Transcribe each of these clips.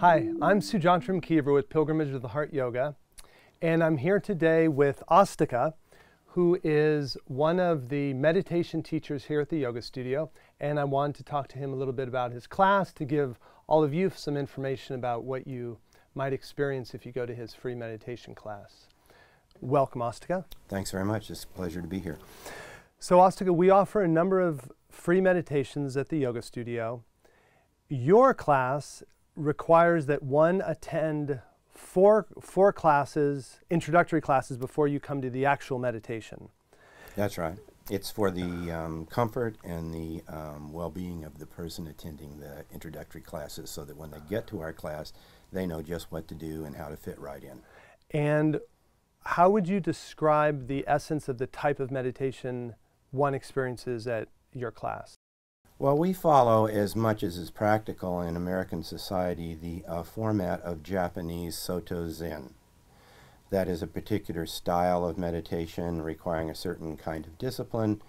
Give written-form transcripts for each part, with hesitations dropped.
Hi, I'm Sujantra with Pilgrimage of the Heart Yoga, and I'm here today with Astika, who is one of the meditation teachers here at the yoga studio, and I wanted to talk to him a little bit about his class to give all of you some information about what you might experience if you go to his free meditation class. Welcome, Astika. Thanks very much. It's a pleasure to be here. So, Astika, we offer a number of free meditations at the yoga studio. Your class requires that one attend four classes, introductory classes, before you come to the actual meditation. That's right. It's for the comfort and the well-being of the person attending the introductory classes, so that when they get to our class, they know just what to do and how to fit right in. And how would you describe the essence of the type of meditation one experiences at your class? Well, we follow, as much as is practical in American society, the format of Japanese Soto Zen. That is a particular style of meditation requiring a certain kind of discipline,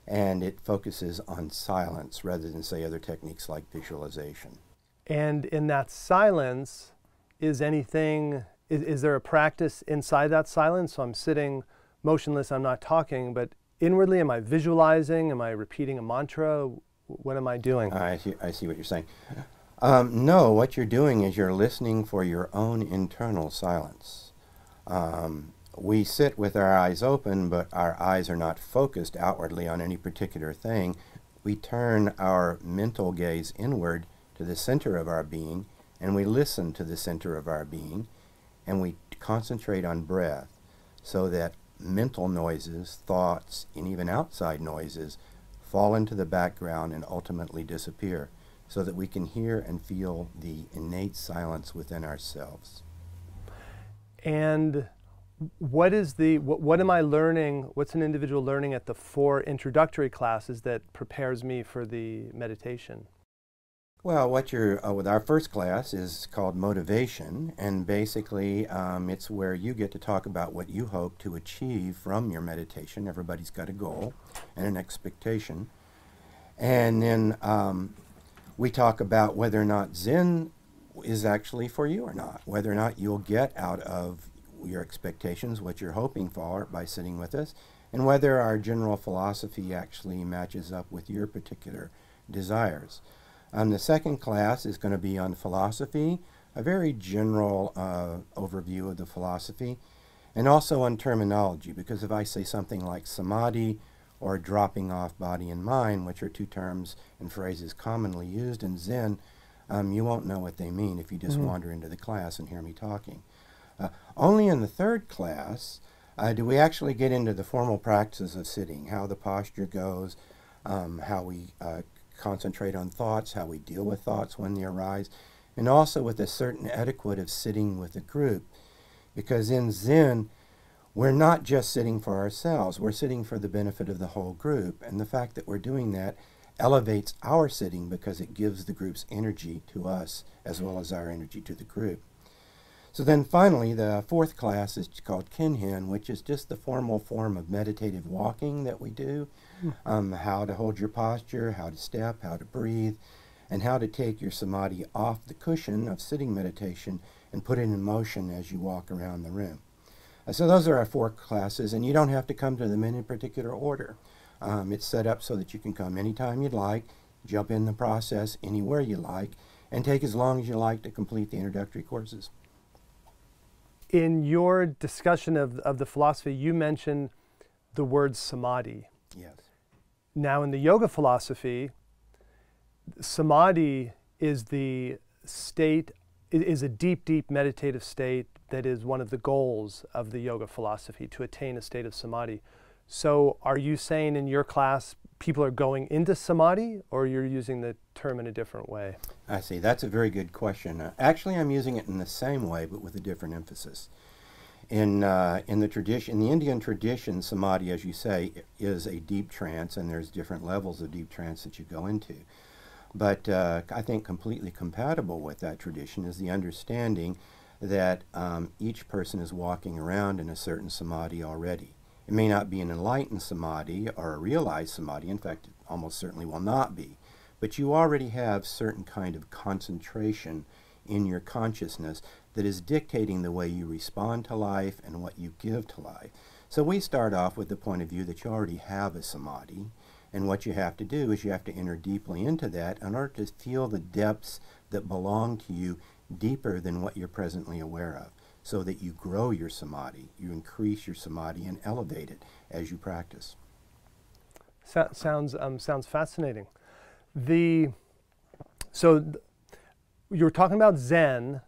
and it focuses on silence rather than, say, other techniques like visualization. And in that silence, is there a practice inside that silence? So I'm sitting motionless, I'm not talking, but inwardly, am I visualizing? Am I repeating a mantra? What am I doing? I see what you're saying. No, what you're doing is you're listening for your own internal silence. We sit with our eyes open, but our eyes are not focused outwardly on any particular thing. We turn our mental gaze inward to the center of our being, and we listen to the center of our being, and we concentrate on breath, so that mental noises, thoughts, and even outside noises fall into the background and ultimately disappear, so that we can hear and feel the innate silence within ourselves. And what am I learning, what's an individual learning at the 4 introductory classes that prepares me for the meditation? Well, with our first class is called Motivation, and basically it's where you get to talk about what you hope to achieve from your meditation. Everybody's got a goal and an expectation. And then we talk about whether or not Zen is actually for you or not, whether or not you'll get out of your expectations what you're hoping for by sitting with us, and whether our general philosophy actually matches up with your particular desires. The second class is going to be on philosophy, a very general overview of the philosophy, and also on terminology, because if I say something like samadhi or dropping off body and mind, which are 2 terms and phrases commonly used in Zen, you won't know what they mean if you just wander into the class and hear me talking. Only in the third class do we actually get into the formal practices of sitting, how the posture goes, how we concentrate on thoughts, how we deal with thoughts when they arise, and also with a certain etiquette of sitting with a group. Because in Zen, we're not just sitting for ourselves, we're sitting for the benefit of the whole group. And the fact that we're doing that elevates our sitting because it gives the group's energy to us as well as our energy to the group. So then finally, the 4th class is called Kinhin, which is just the formal form of meditative walking that we do. How to hold your posture, how to step, how to breathe, and how to take your samadhi off the cushion of sitting meditation and put it in motion as you walk around the room. So those are our 4 classes, and you don't have to come to them in a particular order. It's set up so that you can come anytime you'd like, jump in the process anywhere you like, and take as long as you like to complete the introductory courses. In your discussion of the philosophy, you mentioned the word samadhi. Yes. Now, in the yoga philosophy, samadhi is the state, is a deep, deep meditative state that is one of the goals of the yoga philosophy, to attain a state of samadhi. So are you saying in your class people are going into samadhi, or you're using the term in a different way? I see. That's a very good question. Actually, I'm using it in the same way, but with a different emphasis. In the Indian tradition, samadhi, as you say, is a deep trance, and there's different levels of deep trance that you go into. But I think completely compatible with that tradition is the understanding that each person is walking around in a certain samadhi already. It may not be an enlightened samadhi or a realized samadhi. In fact, it almost certainly will not be. But you already have certain kind of concentration in your consciousness that is dictating the way you respond to life and what you give to life. So we start off with the point of view that you already have a samadhi, and what you have to do is you have to enter deeply into that in order to feel the depths that belong to you deeper than what you're presently aware of, so that you grow your samadhi, you increase your samadhi and elevate it as you practice. Sounds fascinating. You're talking about Zen,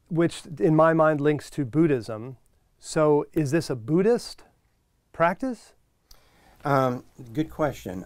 which in my mind links to Buddhism. So is this a Buddhist practice? Good question.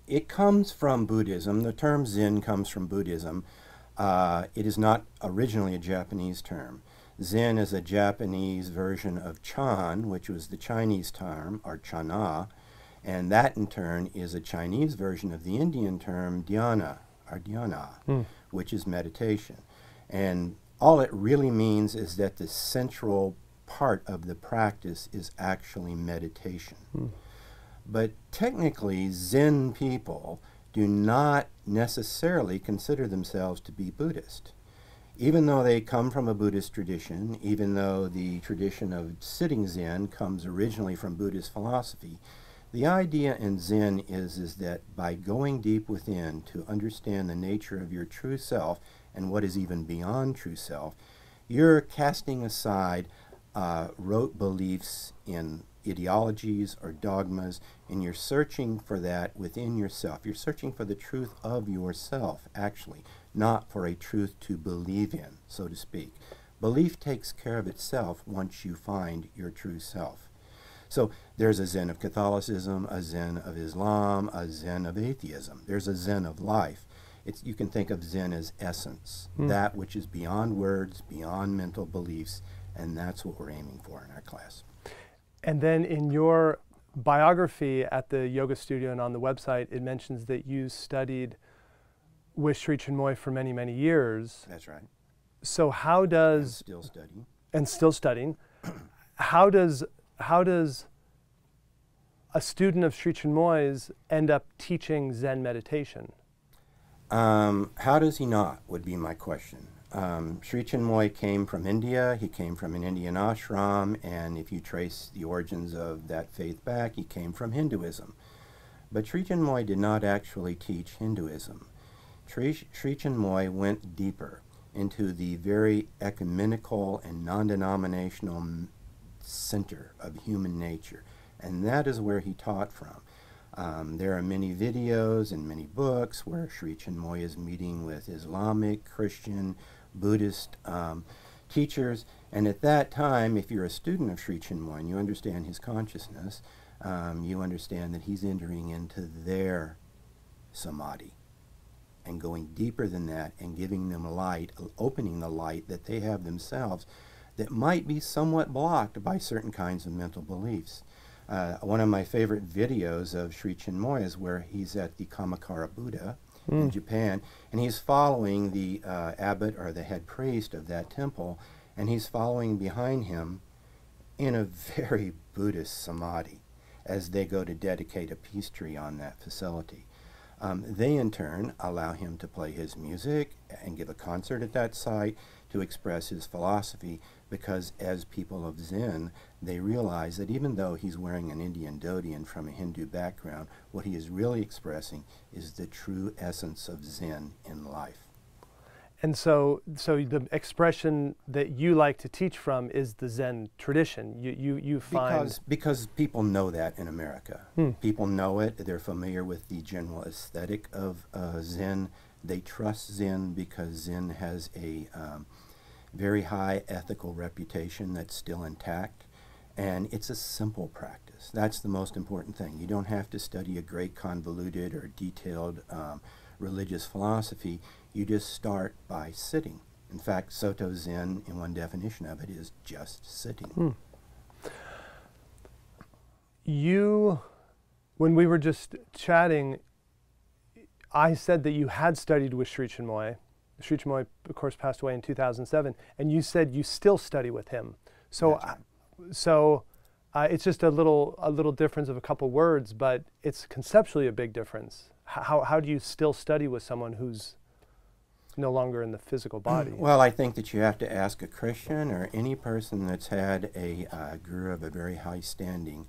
It comes from Buddhism. The term Zen comes from Buddhism. It is not originally a Japanese term. Zen is a Japanese version of Chan, which was the Chinese term, or Chana, and that in turn is a Chinese version of the Indian term dhyana, or dhyana, which is meditation. And all it really means is that the central part of the practice is actually meditation. But technically, Zen people do not necessarily consider themselves to be Buddhist. Even though they come from a Buddhist tradition, even though the tradition of sitting Zen comes originally from Buddhist philosophy, the idea in Zen is that by going deep within to understand the nature of your true self and what is even beyond true self, you're casting aside rote beliefs in ideologies or dogmas, and you're searching for that within yourself. You're searching for the truth of yourself, actually, not for a truth to believe in, so to speak. Belief takes care of itself once you find your true self. So there's a Zen of Catholicism, a Zen of Islam, a Zen of atheism. There's a Zen of life. You can think of Zen as essence, that which is beyond words, beyond mental beliefs, and that's what we're aiming for in our class. And then in your biography at the yoga studio and on the website, it mentions that you studied with Sri Chinmoy for many, many years. That's right. So how does... And still studying. And still studying. How does a student of Sri Chinmoy's end up teaching Zen meditation? How does he not, would be my question. Sri Chinmoy came from India. He came from an Indian ashram, and if you trace the origins of that faith back, he came from Hinduism. But Sri Chinmoy did not actually teach Hinduism. Sri Chinmoy went deeper into the very ecumenical and non-denominational center of human nature, and that is where he taught from. There are many videos and many books where Sri Chinmoy is meeting with Islamic, Christian, Buddhist teachers, and at that time, if you're a student of Sri Chinmoy and you understand his consciousness, you understand that he's entering into their samadhi and going deeper than that and giving them light, opening the light that they have themselves that might be somewhat blocked by certain kinds of mental beliefs. One of my favorite videos of Sri Chinmoy is where he's at the Kamakura Buddha in Japan, and he's following the abbot or the head priest of that temple, and he's following behind him in a very Buddhist samadhi as they go to dedicate a peace tree on that facility. They in turn allow him to play his music and give a concert at that site to express his philosophy, because as people of Zen, they realize that even though he's wearing an Indian dhoti and from a Hindu background, what he is really expressing is the true essence of Zen in life. And so the expression that you like to teach from is the Zen tradition. You find... Because people know that in America. People know it. They're familiar with the general aesthetic of Zen. They trust Zen because Zen has a very high ethical reputation that's still intact. And it's a simple practice. That's the most important thing. You don't have to study a great convoluted or detailed religious philosophy. You just start by sitting. In fact, Soto Zen, in one definition of it, is just sitting. When we were just chatting, I said that you had studied with Sri Chinmoy. Sri Chinmoy, of course, passed away in 2007, and you said you still study with him. So, it's just a little difference of a couple words, but it's conceptually a big difference. How do you still study with someone who's no longer in the physical body. Well, I think that you have to ask a Christian or any person that's had a guru of a very high standing,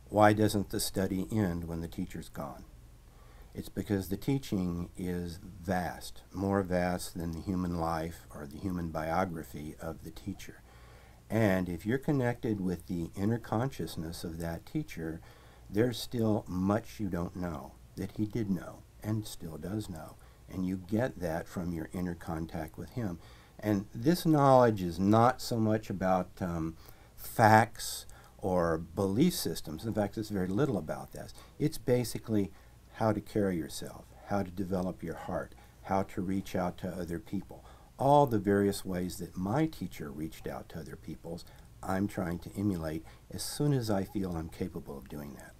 why doesn't the study end when the teacher's gone? It's because the teaching is vast, more vast than the human life or the human biography of the teacher. And if you're connected with the inner consciousness of that teacher, there's still much you don't know that he did know and still does know. And you get that from your inner contact with him. And this knowledge is not so much about facts or belief systems. In fact, it's very little about that. It's basically how to carry yourself, how to develop your heart, how to reach out to other people. All the various ways that my teacher reached out to other people, I'm trying to emulate as soon as I feel I'm capable of doing that.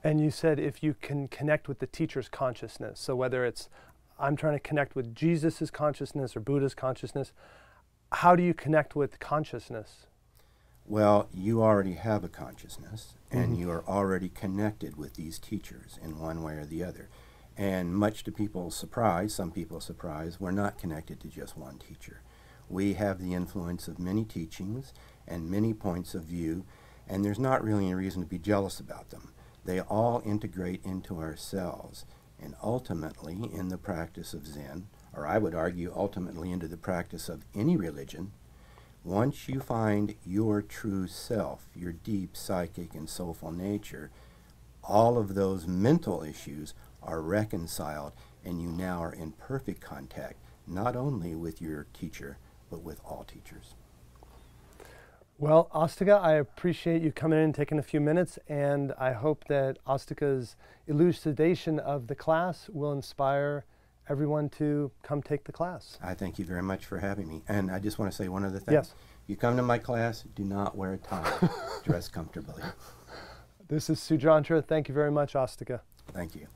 And you said if you can connect with the teacher's consciousness, so whether it's I'm trying to connect with Jesus's consciousness or Buddha's consciousness, how do you connect with consciousness? Well, you already have a consciousness, and you are already connected with these teachers in one way or the other. And much to people's surprise, some people's surprise, we're not connected to just one teacher. We have the influence of many teachings and many points of view, and there's not really any reason to be jealous about them. They all integrate into ourselves, and ultimately in the practice of Zen, or I would argue ultimately into the practice of any religion, once you find your true self, your deep psychic and soulful nature, all of those mental issues are reconciled, and you now are in perfect contact, not only with your teacher, but with all teachers. Well, Astika, I appreciate you coming in and taking a few minutes, and I hope that Astika's elucidation of the class will inspire everyone to come take the class. I thank you very much for having me. And I just want to say one other thing. Yes. You come to my class, do not wear a tie. Dress comfortably. This is Sujantra. Thank you very much, Astika. Thank you.